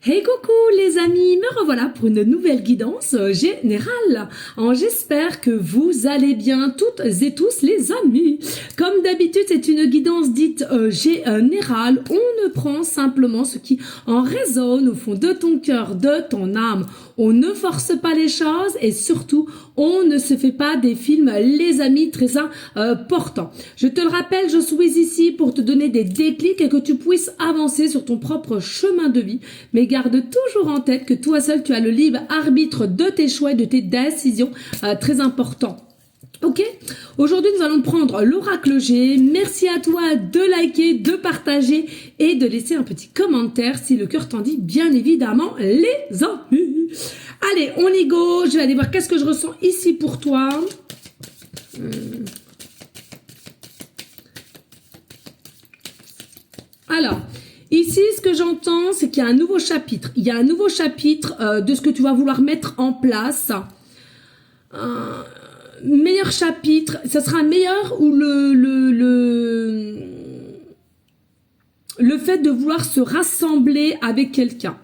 Hey coucou les amis, me revoilà pour une nouvelle guidance générale. J'espère que vous allez bien toutes et tous les amis. Comme d'habitude, c'est une guidance dite générale. On ne prend simplement ce qui en résonne au fond de ton cœur, de ton âme. On ne force pas les choses et surtout, on ne se fait pas des films, les amis, très importants. Je te le rappelle, je suis ici pour te donner des déclics et que tu puisses avancer sur ton propre chemin de vie. Mais garde toujours en tête que toi seul, tu as le libre arbitre de tes choix et de tes décisions, très important. Ok, aujourd'hui nous allons prendre l'oracle G. Merci à toi de liker, de partager et de laisser un petit commentaire si le cœur t'en dit, bien évidemment les amis. Allez, on y go, je vais aller voir qu'est-ce que je ressens ici pour toi. Alors, ici, ce que j'entends, c'est qu'il y a un nouveau chapitre. Il y a un nouveau chapitre de ce que tu vas vouloir mettre en place. Meilleur chapitre, ça sera meilleur ou le fait de vouloir se rassembler avec quelqu'un.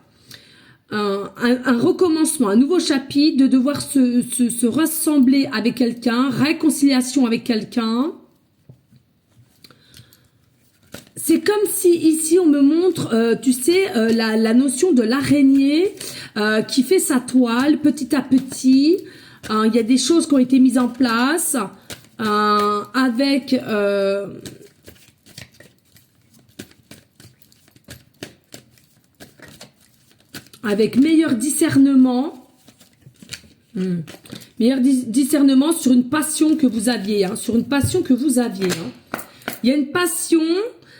Un recommencement, un nouveau chapitre, de devoir se rassembler avec quelqu'un, réconciliation avec quelqu'un. C'est comme si ici on me montre, tu sais, la notion de l'araignée qui fait sa toile petit à petit. Il y a des choses qui ont été mises en place avec meilleur discernement. Meilleur discernement sur une passion que vous aviez. Sur une passion que vous aviez. Il y a une passion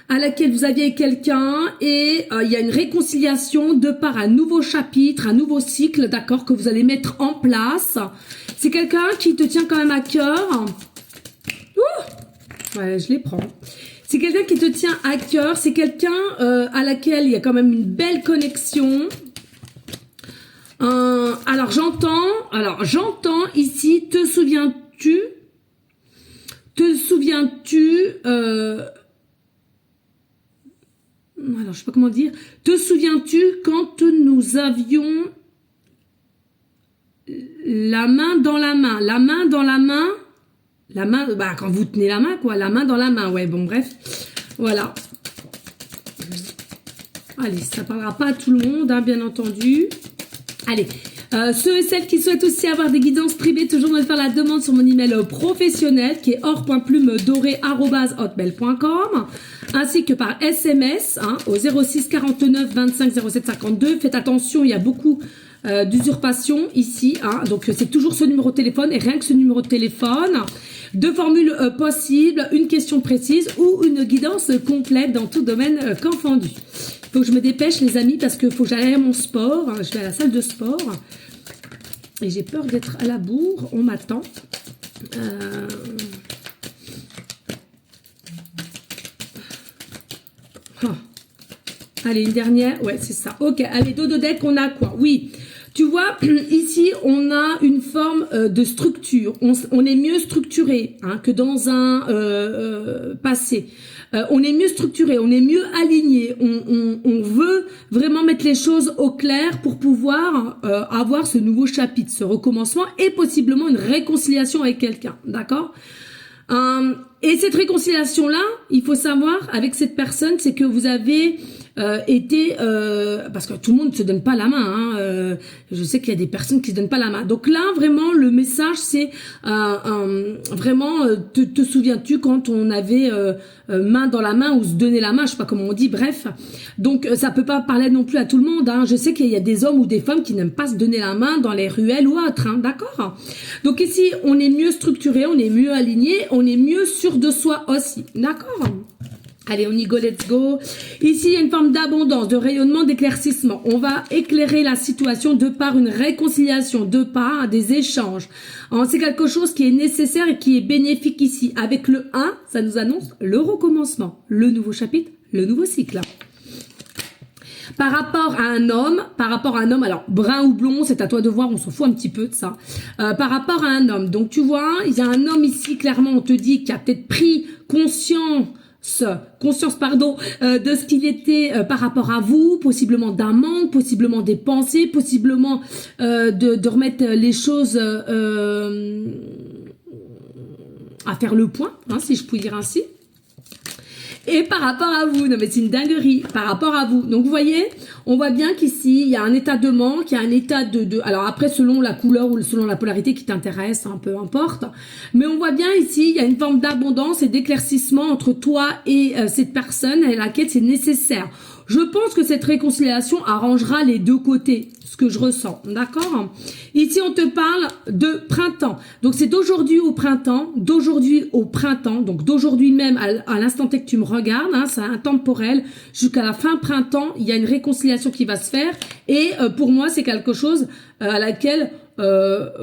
à laquelle vous aviez quelqu'un et il y a une réconciliation de par un nouveau chapitre, un nouveau cycle, d'accord, que vous allez mettre en place. C'est quelqu'un qui te tient quand même à cœur. Ouais, je les prends. C'est quelqu'un qui te tient à cœur, c'est quelqu'un à laquelle il y a quand même une belle connexion. Alors j'entends ici, te souviens-tu alors, je sais pas comment dire. Te souviens-tu quand nous avions la main dans la main, quand vous tenez la main, quoi, la main dans la main, ouais, bon, bref, voilà. Allez, ça parlera pas à tout le monde, bien entendu. Allez, ceux et celles qui souhaitent aussi avoir des guidances privées, toujours me faire la demande sur mon email professionnel qui est or.plumedoré@hotmail.com, ainsi que par SMS au 06 49 25 07 52. Faites attention, il y a beaucoup d'usurpation ici, donc c'est toujours ce numéro de téléphone et rien que ce numéro de téléphone. Deux formules possibles, une question précise ou une guidance complète dans tout domaine confondu. Il faut que je me dépêche les amis parce qu'il faut que j'aille à mon sport, je vais à la salle de sport et j'ai peur d'être à la bourre, on m'attend. Allez, une dernière, ouais c'est ça, ok, allez, dodo deck, on a quoi? Oui, tu vois, ici on a une forme de structure, on est mieux structuré que dans un passé. On est mieux structuré, on est mieux aligné, on veut vraiment mettre les choses au clair pour pouvoir avoir ce nouveau chapitre, ce recommencement et possiblement une réconciliation avec quelqu'un, d'accord? Et cette réconciliation-là, il faut savoir avec cette personne, c'est que vous avez été, parce que tout le monde ne se donne pas la main, je sais qu'il y a des personnes qui se donnent pas la main. Donc là, vraiment, le message, c'est vraiment, te souviens-tu quand on avait main dans la main ou se donner la main, je sais pas comment on dit, bref. Donc ça peut pas parler non plus à tout le monde. Je sais qu'il y a des hommes ou des femmes qui n'aiment pas se donner la main dans les ruelles ou autres, d'accord. Donc ici, on est mieux structuré, on est mieux aligné, on est mieux sûr de soi aussi, d'accord. Allez, on y go, let's go. Ici, il y a une forme d'abondance, de rayonnement, d'éclaircissement. On va éclairer la situation de par une réconciliation, de par des échanges. C'est quelque chose qui est nécessaire et qui est bénéfique ici. Avec le 1, ça nous annonce le recommencement, le nouveau chapitre, le nouveau cycle. Par rapport à un homme, alors brun ou blond, c'est à toi de voir, on s'en fout un petit peu de ça. Par rapport à un homme, donc tu vois, il y a un homme ici, clairement, on te dit, qui a peut-être pris conscience conscience pardon, de ce qu'il était par rapport à vous, possiblement d'un manque, possiblement des pensées, possiblement de remettre les choses à faire le point, hein, si je puis dire ainsi. Et par rapport à vous, non mais c'est une dinguerie, par rapport à vous. Donc vous voyez, on voit bien qu'ici, il y a un état de manque, il y a un état alors après selon la couleur ou selon la polarité qui t'intéresse, hein, peu importe. Mais on voit bien ici, il y a une forme d'abondance et d'éclaircissement entre toi et cette personne à laquelle c'est nécessaire. Je pense que cette réconciliation arrangera les deux côtés, ce que je ressens, d'accord? Ici, on te parle de printemps. Donc, c'est d'aujourd'hui au printemps, donc d'aujourd'hui même à l'instant T que tu me regardes, hein, c'est intemporel, jusqu'à la fin printemps, il y a une réconciliation qui va se faire. Et pour moi, c'est quelque chose à laquelle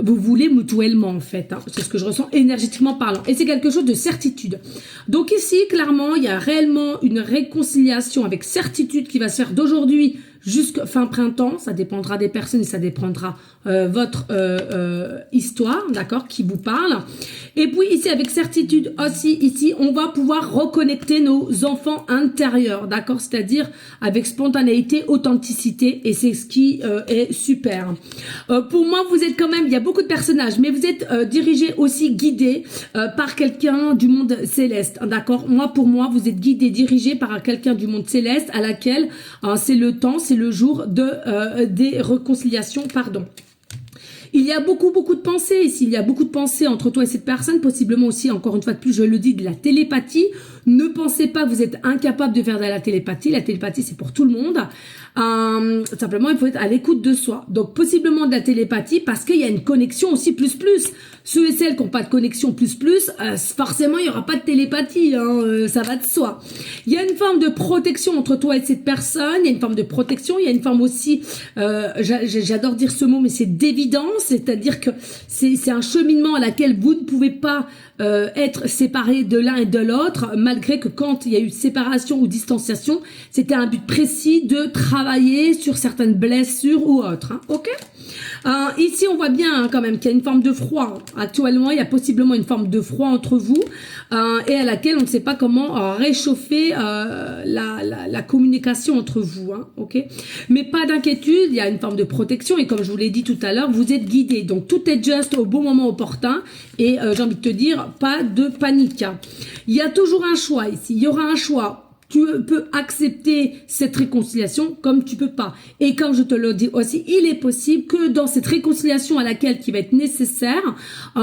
vous voulez mutuellement en fait, hein. C'est ce que je ressens énergétiquement parlant, et c'est quelque chose de certitude. Donc ici clairement il y a réellement une réconciliation avec certitude qui va se faire d'aujourd'hui jusqu'à fin printemps. Ça dépendra des personnes et ça dépendra votre histoire, d'accord, qui vous parle. Et puis ici avec certitude aussi, ici on va pouvoir reconnecter nos enfants intérieurs, d'accord, c'est-à-dire avec spontanéité, authenticité, et c'est ce qui est super. Pour moi vous êtes quand même, il y a beaucoup de personnages, mais vous êtes dirigé aussi, guidé par quelqu'un du monde céleste, d'accord. Pour moi vous êtes guidé, dirigé par quelqu'un du monde céleste à laquelle c'est le temps, c'est le jour des réconciliations, pardon. Il y a beaucoup de pensées ici, il y a beaucoup de pensées entre toi et cette personne, possiblement aussi, encore une fois de plus, je le dis, de la télépathie. Ne pensez pas que vous êtes incapable de faire de la télépathie c'est pour tout le monde. Simplement, il faut être à l'écoute de soi. Donc, possiblement de la télépathie parce qu'il y a une connexion aussi plus. Ceux et celles qui n'ont pas de connexion plus, forcément, il n'y aura pas de télépathie, hein, ça va de soi. Il y a une forme de protection entre toi et cette personne, il y a une forme de protection, il y a une forme aussi, j'adore dire ce mot, mais c'est d'évidence, c'est-à-dire que c'est un cheminement à laquelle vous ne pouvez pas être séparés de l'un et de l'autre, malgré que quand il y a eu séparation ou distanciation, c'était un but précis de travailler sur certaines blessures ou autres, hein, ok. Ici, on voit bien quand même qu'il y a une forme de froid. Actuellement, il y a possiblement une forme de froid entre vous et à laquelle on ne sait pas comment réchauffer la communication entre vous, hein, ok. Mais pas d'inquiétude, il y a une forme de protection et comme je vous l'ai dit tout à l'heure, vous êtes guidés. Donc tout est juste au bon moment opportun et j'ai envie de te dire, pas de panique. Il y a toujours un choix ici. Il y aura un choix. Tu peux accepter cette réconciliation comme tu peux pas. Et comme je te le dis aussi, il est possible que dans cette réconciliation à laquelle qui va être nécessaire,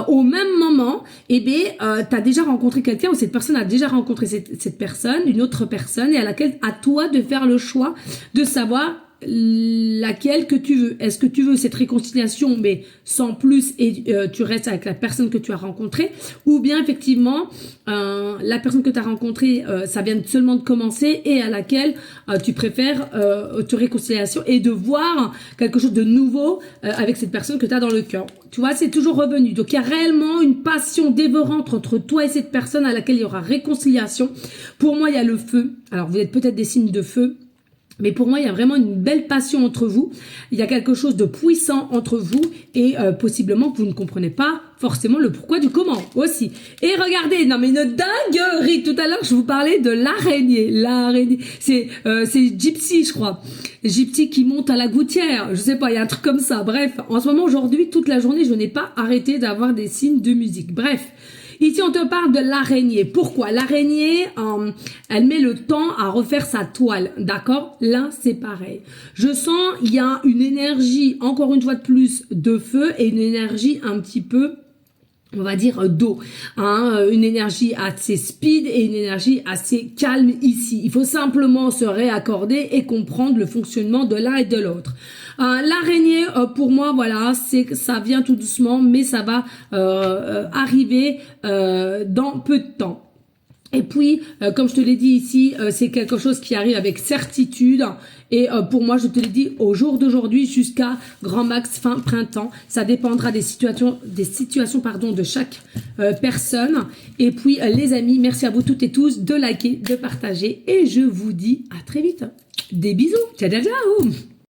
au même moment, tu as déjà rencontré quelqu'un ou cette personne a déjà rencontré cette personne, une autre personne, et à laquelle à toi de faire le choix de savoir laquelle que tu veux. Est-ce que tu veux cette réconciliation mais sans plus et tu restes avec la personne que tu as rencontrée, ou bien effectivement la personne que tu as rencontrée ça vient seulement de commencer et à laquelle tu préfères te réconciliation et de voir quelque chose de nouveau avec cette personne que tu as dans le cœur. Tu vois, c'est toujours revenu. Donc il y a réellement une passion dévorante entre toi et cette personne à laquelle il y aura réconciliation. Pour moi, il y a le feu. Alors vous êtes peut-être des signes de feu. Mais pour moi, il y a vraiment une belle passion entre vous. Il y a quelque chose de puissant entre vous et possiblement que vous ne comprenez pas forcément le pourquoi du comment aussi. Et regardez, non mais une dinguerie. Tout à l'heure, je vous parlais de l'araignée. L'araignée, c'est Gypsy, je crois. Gypsy qui monte à la gouttière. Je sais pas, il y a un truc comme ça. Bref, en ce moment, aujourd'hui, toute la journée, je n'ai pas arrêté d'avoir des signes de musique. Bref. Ici, on te parle de l'araignée. Pourquoi? L'araignée, elle met le temps à refaire sa toile, d'accord? Là, c'est pareil. Je sens, il y a une énergie, encore une fois de plus, de feu et une énergie un petit peu, on va dire, d'eau, hein, une énergie assez speed et une énergie assez calme ici. Il faut simplement se réaccorder et comprendre le fonctionnement de l'un et de l'autre. L'araignée, pour moi, voilà, ça vient tout doucement, mais ça va arriver dans peu de temps. Et puis, comme je te l'ai dit ici, c'est quelque chose qui arrive avec certitude. Et pour moi, je te l'ai dit, au jour d'aujourd'hui, jusqu'à grand max fin printemps, ça dépendra des situations de chaque personne. Et puis, les amis, merci à vous toutes et tous de liker, de partager. Et je vous dis à très vite. Des bisous. Ciao, ciao, ciao.